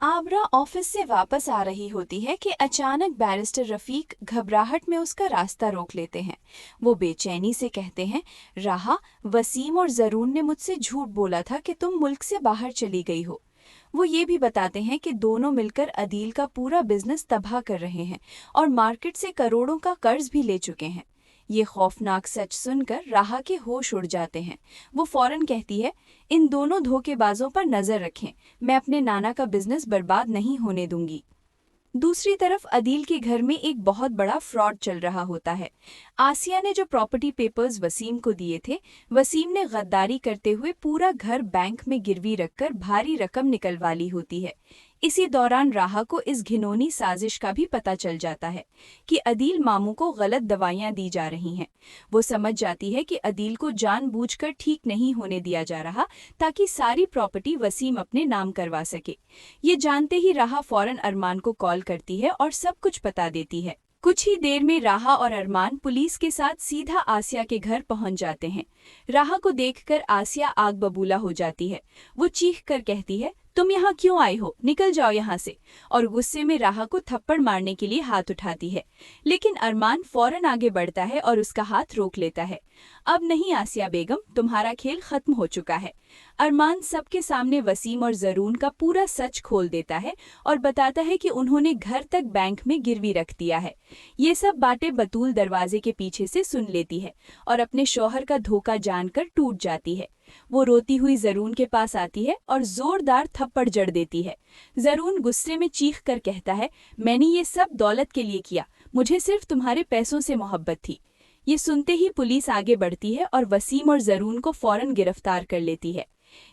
आबरा office से वापस आ रही होती है कि अचानक बैरिस्टर रफीक घबराहट में उसका रास्ता रोक लेते हैं। वो बेचैनी से कहते हैं, राहा, वसीम और जरून ने मुझसे झूठ बोला था कि तुम मुल्क से बाहर चली गई हो। वो ये भी बताते हैं कि दोनों मिलकर अदील का पूरा बिजनेस तबाह कर रहे हैं और मार्केट से करोड़ों का कर्ज भी ले चुके हैं। ये खौफनाक सच सुनकर राहा के होश उड़ जाते हैं। वो फौरन कहती है, इन दोनों धोखेबाजों पर नजर रखें, मैं अपने नाना का बिजनेस बर्बाद नहीं होने दूंगी। दूसरी तरफ अदील के घर में एक बहुत बड़ा फ्रॉड चल रहा होता है। आसिया ने जो प्रॉपर्टी पेपर्स वसीम को दिए थे, वसीम ने गद्दारी करते हुए पूरा घर बैंक में गिरवी रखकर भारी रकम निकलवा ली होती है। इसी दौरान राहा को इस घिनौनी साजिश का भी पता चल जाता है कि अदील मामू को गलत दवाइयां दी जा रही हैं। वो समझ जाती है कि अदील को जानबूझकर ठीक नहीं होने दिया जा रहा ताकि सारी प्रॉपर्टी वसीम अपने नाम करवा सके। ये जानते ही राहा फौरन अरमान को कॉल करती है और सब कुछ बता देती है। कुछ ही देर में राहा और अरमान पुलिस के साथ सीधा आसिया के घर पहुंच जाते हैं। राहा को देखकर आसिया आग बबूला हो जाती है। वो चीख कर कहती है, तुम यहाँ क्यों आई हो, निकल जाओ यहाँ से, और गुस्से में राहा को थप्पड़ मारने के लिए हाथ उठाती है। लेकिन अरमान फौरन आगे बढ़ता है और उसका हाथ रोक लेता है। अब नहीं आसिया बेगम, तुम्हारा खेल खत्म हो चुका है। अरमान सबके सामने वसीम और जरून का पूरा सच खोल देता है और बताता है कि उन्होंने घर तक बैंक में गिरवी रख दिया है। ये सब बातें बतूल दरवाजे के पीछे से सुन लेती है और अपने शौहर का धोखा जानकर टूट जाती है। वो रोती हुई जरून के पास आती है और जोरदार थप्पड़ जड़ देती है। जरून गुस्से में चीख कर कहता है, मैंने ये सब दौलत के लिए किया, मुझे सिर्फ तुम्हारे पैसों से मोहब्बत थी। ये सुनते ही पुलिस आगे बढ़ती है और वसीम और जरून को फौरन गिरफ्तार कर लेती है।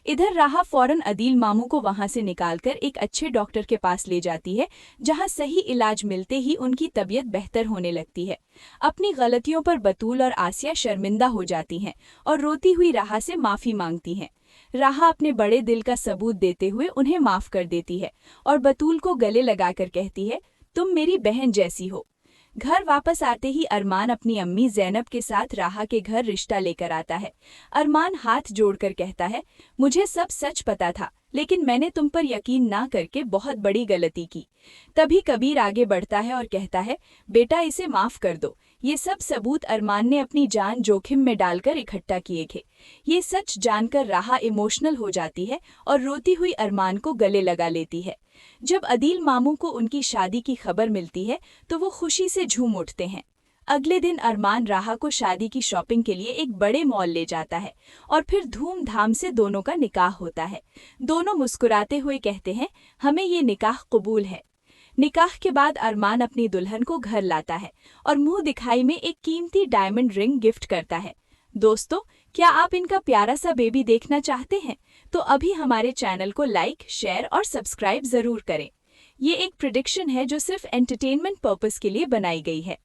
इधर राहा फौरन अदील मामू को वहां से निकालकर एक अच्छे डॉक्टर के पास ले जाती है, जहां सही इलाज मिलते ही उनकी तबीयत बेहतर होने लगती है। अपनी गलतियों पर बतूल और आसिया शर्मिंदा हो जाती हैं और रोती हुई राहा से माफी मांगती हैं। राहा अपने बड़े दिल का सबूत देते हुए उन्हें माफ कर देती है और बतूल को गले लगाकर कहती है, तुम मेरी बहन जैसी हो। घर वापस आते ही अरमान अपनी अम्मी जैनब के साथ राहा के घर रिश्ता लेकर आता है। अरमान हाथ जोड़कर कहता है, मुझे सब सच पता था, लेकिन मैंने तुम पर यकीन ना करके बहुत बड़ी गलती की। तभी कबीर आगे बढ़ता है और कहता है, बेटा इसे माफ कर दो। ये सब सबूत अरमान ने अपनी जान जोखिम में डालकर इकट्ठा किए थे। ये सच जानकर राहा इमोशनल हो जाती है और रोती हुई अरमान को गले लगा लेती है। जब अदील मामू को उनकी शादी की खबर मिलती है तो वो खुशी से झूम उठते हैं। अगले दिन अरमान राहा को शादी की शॉपिंग के लिए एक बड़े मॉल ले जाता है और फिर धूमधाम से दोनों का निकाह होता है। दोनों मुस्कुराते हुए कहते हैं, हमें ये निकाह कबूल है। निकाह के बाद अरमान अपनी दुल्हन को घर लाता है और मुंह दिखाई में एक कीमती डायमंड रिंग गिफ्ट करता है। दोस्तों, क्या आप इनका प्यारा सा बेबी देखना चाहते हैं? तो अभी हमारे चैनल को लाइक, शेयर और सब्सक्राइब जरूर करें। ये एक प्रेडिक्शन है जो सिर्फ एंटरटेनमेंट पर्पस के लिए बनाई गई है।